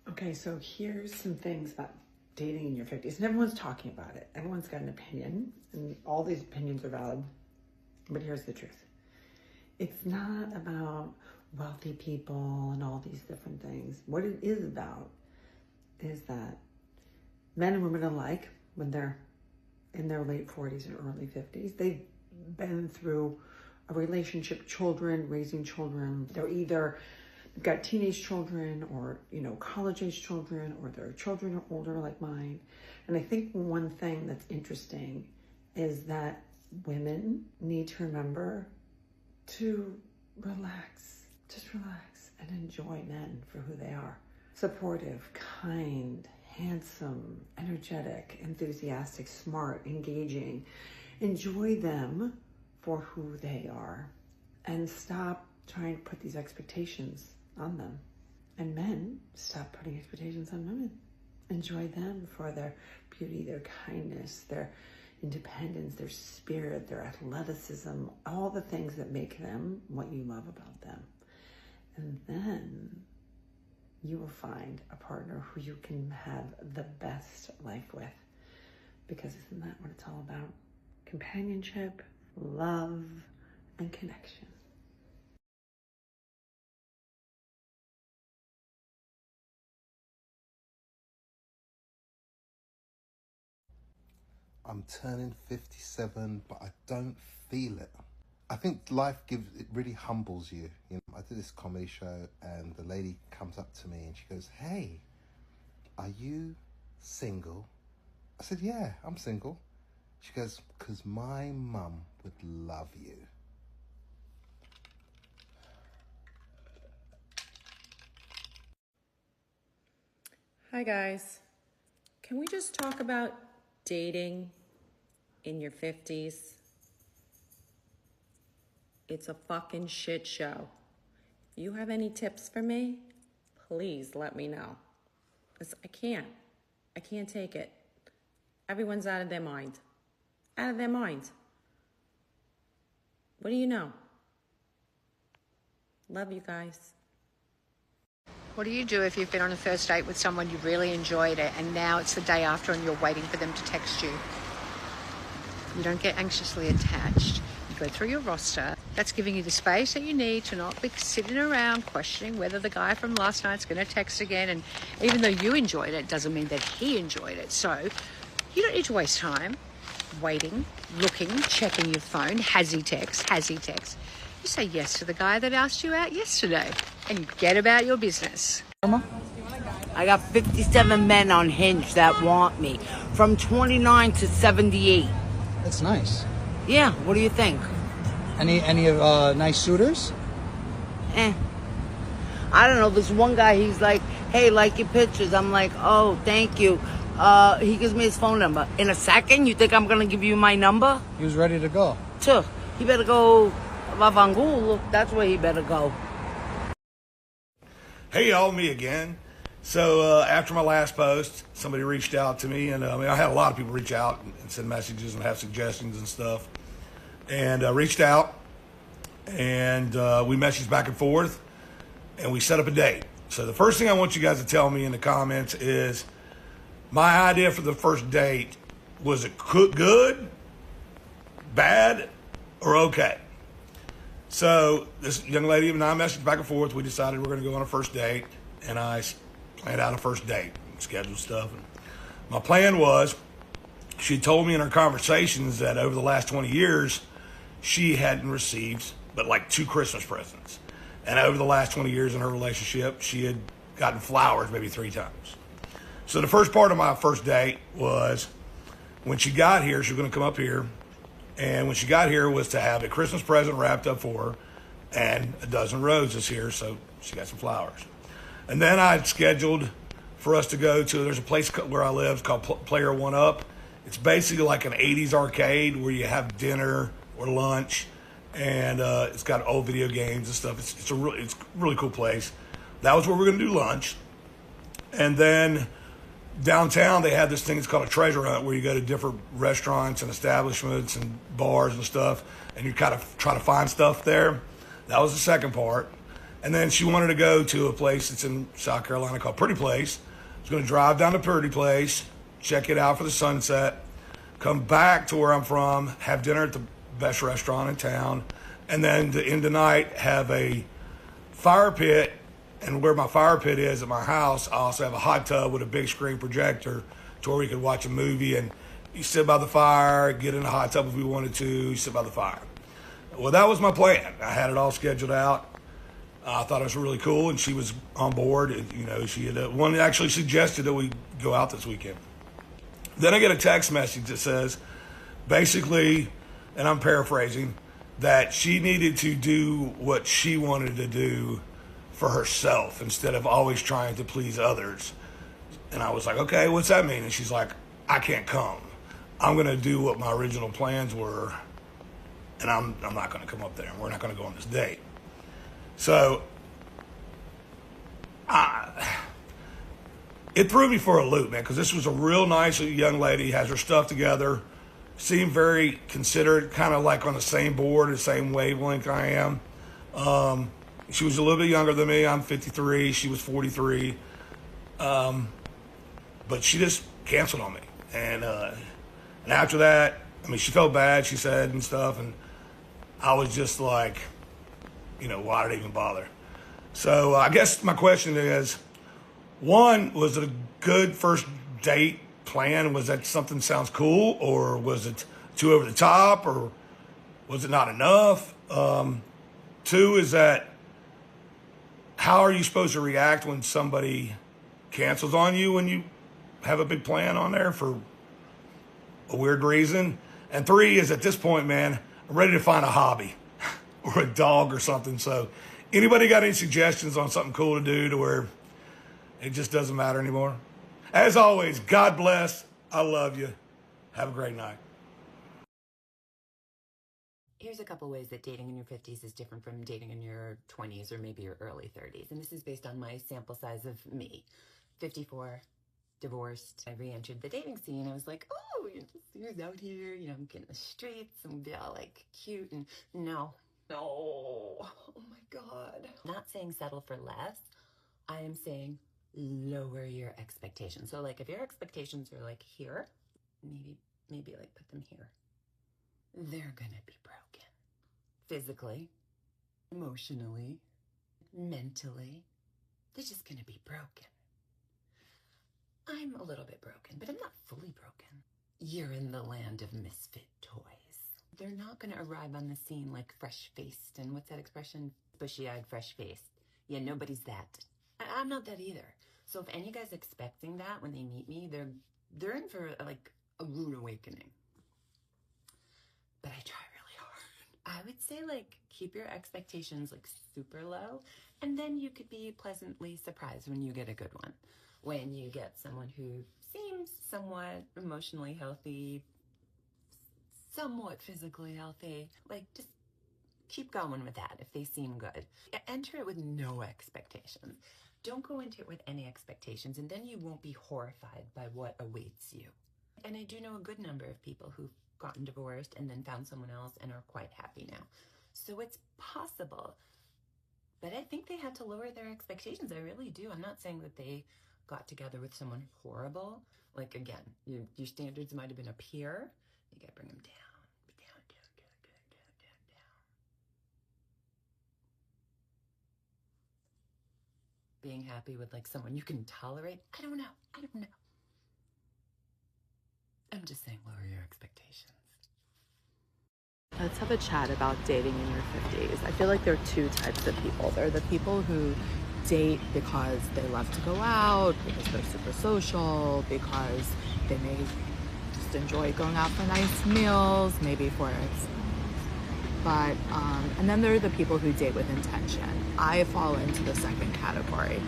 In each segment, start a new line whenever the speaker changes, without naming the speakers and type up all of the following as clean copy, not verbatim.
Okay, so here's some things about dating in your 50s. And everyone's talking about it. Everyone's got an opinion, and all these opinions are valid. But here's the truth. It's not about wealthy people and all these different things. What it is about is that men and women alike, when they're in their late 40s and early 50s, they've been through a relationship, children, raising children. They're either got teenage children or, college-age children, or their children are older like mine. And I think one thing that's interesting is that women need to remember to relax, just relax and enjoy men for who they are. Supportive, kind, handsome, energetic, enthusiastic, smart, engaging. Enjoy them for who they are and stop trying to put these expectations on them. And men, stop putting expectations on women. Enjoy them for their beauty, their kindness, their independence, their spirit, their athleticism, all the things that make them what you love about them. And then you will find a partner who you can have the best life with. Because isn't that what it's all about? Companionship, love, and connection.
I'm turning 57, but I don't feel it. I think life really humbles you. I did this comedy show and the lady comes up to me and she goes, "Hey, are you single?" I said, "Yeah, I'm single." She goes, "'Cause my mum would love you."
Hi guys, can we just talk about dating in your 50s? It's a fucking shit show. If you have any tips for me, please let me know. 'Cause I can't take it. Everyone's out of their mind. Out of their mind. What do you know? Love you guys.
What do you do if you've been on a first date with someone, you really enjoyed it, and now it's the day after and you're waiting for them to text you? You don't get anxiously attached. You go through your roster. That's giving you the space that you need to not be sitting around questioning whether the guy from last night's going to text again. And even though you enjoyed it, doesn't mean that he enjoyed it. So you don't need to waste time waiting, looking, checking your phone. Has he text? Has he text? You say yes to the guy that asked you out yesterday and you get about your business.
I got 57 men on Hinge that want me, from 29 to 78.
That's nice.
Yeah, what do you think?
Any nice suitors?
I don't know. This one guy, he's like, "Hey, like your pictures." I'm like, "Oh, thank you." He gives me his phone number. In a second, you think I'm gonna give you my number?
He was ready to go.
Sure. He better go Lavangul. That's where he better go.
Hey y'all, me again. So after my last post, somebody reached out to me, and I had a lot of people reach out and send messages and have suggestions and stuff. And reached out, and we messaged back and forth, and we set up a date. So the first thing I want you guys to tell me in the comments is, my idea for the first date, was it good, bad, or okay? So this young lady and I messaged back and forth. We decided we're going to go on a first date, and I planned out a first date, scheduled stuff. And my plan was, she told me in her conversations that over the last 20 years, she hadn't received but like 2 Christmas presents. And over the last 20 years in her relationship, she had gotten flowers maybe 3 times. So the first part of my first date was, when she got here, she was going to come up here. And when she got here was to have a Christmas present wrapped up for her and a dozen roses here, so she got some flowers. And then I scheduled for us to go to, there's a place where I live called Player One Up. It's basically like an 80s arcade where you have dinner or lunch, and it's got old video games and stuff. It's a really cool place. That was where we're going to do lunch. And then downtown, they had this thing, it's called a treasure hunt, where you go to different restaurants and establishments and bars and stuff, and you kind of try to find stuff there. That was the second part. And then she wanted to go to a place that's in South Carolina called Pretty Place. I was going to drive down to Pretty Place, check it out for the sunset, come back to where I'm from, have dinner at the best restaurant in town, and then to end the night have a fire pit. And where my fire pit is at my house, I also have a hot tub with a big screen projector to where we could watch a movie, and you sit by the fire, get in the hot tub if we wanted to, you sit by the fire. Well, that was my plan. I had it all scheduled out. I thought it was really cool, and she was on board. You know, she had one actually suggested that we go out this weekend. Then I get a text message that says, basically, and I'm paraphrasing, that she needed to do what she wanted to do for herself instead of always trying to please others. And I was like, okay, what's that mean? And she's like, I can't come. I'm going to do what my original plans were, and I'm not going to come up there. We're not going to go on this date. So it threw me for a loop, man, because this was a real nice young lady, has her stuff together, seemed very considerate, kind of like on the same board, the same wavelength I am. She was a little bit younger than me. I'm 53. She was 43. But she just canceled on me. And after that, I mean, she felt bad, she said, and stuff. And I was just like, you know, why did I even bother? So I guess my question is, one, was it a good first date plan? Was that something sounds cool? Or was it too over the top? Or was it not enough? Two, is that how are you supposed to react when somebody cancels on you when you have a big plan on there for a weird reason? And three is, at this point, man, I'm ready to find a hobby or a dog or something. So anybody got any suggestions on something cool to do to where it just doesn't matter anymore? As always, God bless. I love you. Have a great night.
Here's a couple ways that dating in your 50s is different from dating in your 20s or maybe your early 30s. And this is based on my sample size of me. 54, divorced. I re-entered the dating scene. I was like, oh, you're out here, you know, I'm getting the streets and be all like cute. And no, oh my God. Not saying settle for less. I am saying lower your expectations. So like if your expectations are like here, maybe like put them here. They're gonna be broken. Physically, emotionally, mentally. They're just gonna be broken. I'm a little bit broken, but I'm not fully broken. You're in the land of misfit toys. They're not gonna arrive on the scene like fresh-faced, and what's that expression? Bushy-eyed, fresh-faced. Yeah, nobody's that. I'm not that either. So if any guy's expecting that when they meet me, they're in for like a rude awakening. But I try really hard. I would say like keep your expectations like super low, and then you could be pleasantly surprised when you get a good one. When you get someone who seems somewhat emotionally healthy, somewhat physically healthy, like just keep going with that if they seem good. Enter it with no expectations. Don't go into it with any expectations, and then you won't be horrified by what awaits you. And I do know a good number of people who've gotten divorced and then found someone else and are quite happy now. So it's possible. But I think they had to lower their expectations. I really do. I'm not saying that they got together with someone horrible. Like, again, your standards might have been up here. You gotta bring them down. Being happy with like someone you can tolerate. I don't know. I'm just saying lower your expectations.
Let's have a chat about dating in your 50s. I feel like there are two types of people. There are the people who date because they love to go out, because they're super social, because they may just enjoy going out for nice meals, maybe for but and then there are the people who date with intention. I fall into the second category.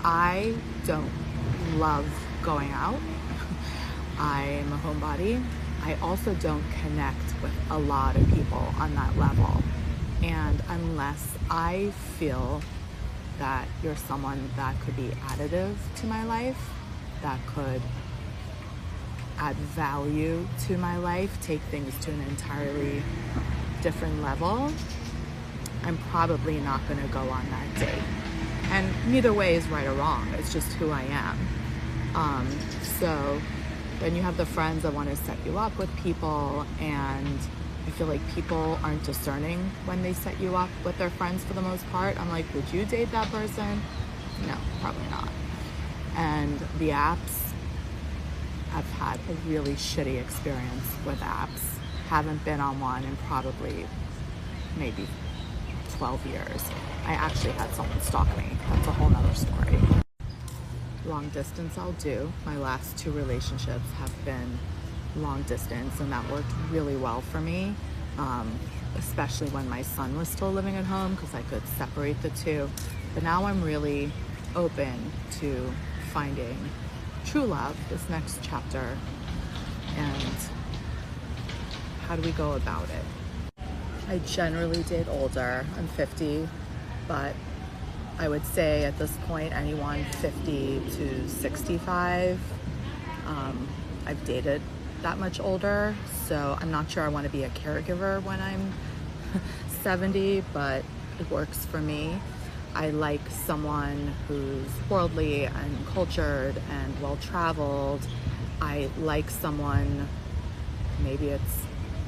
I don't love going out. I'm a homebody. I also don't connect with a lot of people on that level. And unless I feel that you're someone that could be additive to my life, that could add value to my life, take things to an entirely different level, I'm probably not going to go on that date. And neither way is right or wrong. It's just who I am. So then you have the friends that want to set you up with people, and I feel like people aren't discerning when they set you up with their friends for the most part. I'm like, would you date that person? No, probably not. And the apps, I've had a really shitty experience with apps. Haven't been on one in probably maybe 12 years. I actually had someone stalk me. That's a whole nother story. Long distance I'll do. My last 2 relationships have been long distance, and that worked really well for me, especially when my son was still living at home, because I could separate the two. But now I'm really open to finding true love, this next chapter, and how do we go about it? I generally date older. I'm 50, but I would say at this point anyone 50 to 65. I've dated that much older, so I'm not sure I want to be a caregiver when I'm 70, but it works for me. I like someone who's worldly and cultured and well-traveled. I like someone, maybe it's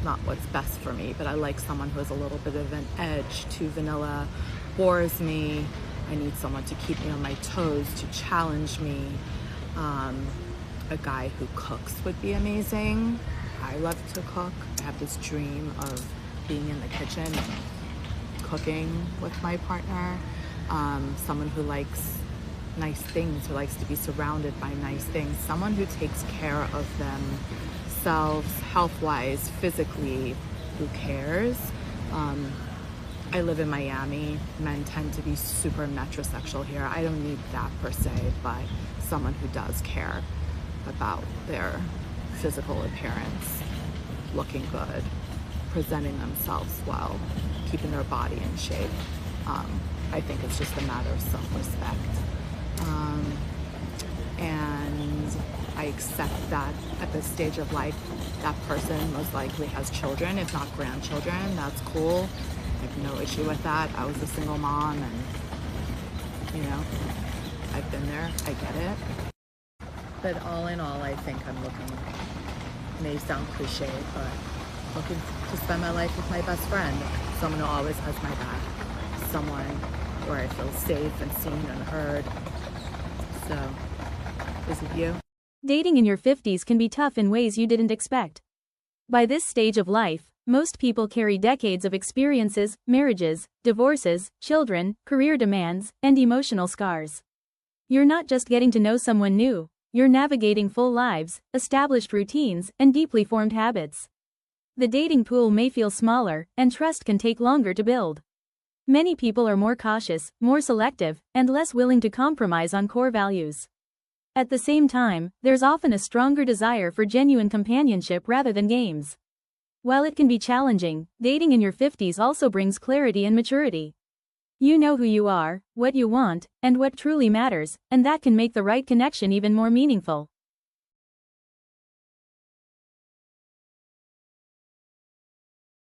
not what's best for me, but I like someone who has a little bit of an edge. Too vanilla bores me. I need someone to keep me on my toes, to challenge me. A guy who cooks would be amazing. I love to cook. I have this dream of being in the kitchen and cooking with my partner. Someone who likes nice things, who likes to be surrounded by nice things. Someone who takes care of themselves, health-wise, physically, who cares. I live in Miami. Men tend to be super metrosexual here. I don't need that per se, but someone who does care about their physical appearance, looking good, presenting themselves well, keeping their body in shape. I think it's just a matter of self-respect. And I accept that at this stage of life, that person most likely has children, if not grandchildren. That's cool. I have no issue with that. I was a single mom, and, you know, I've been there. I get it. But all in all, I think I'm looking, may sound cliche, but looking to spend my life with my best friend, someone who always has my back, someone where I feel safe and seen and heard. So, is it you?
Dating in your 50s can be tough in ways you didn't expect. By this stage of life, most people carry decades of experiences, marriages, divorces, children, career demands, and emotional scars. You're not just getting to know someone new, you're navigating full lives, established routines, and deeply formed habits. The dating pool may feel smaller, and trust can take longer to build. Many people are more cautious, more selective, and less willing to compromise on core values. At the same time, there's often a stronger desire for genuine companionship rather than games. While it can be challenging, dating in your 50s also brings clarity and maturity. You know who you are, what you want, and what truly matters, and that can make the right connection even more meaningful.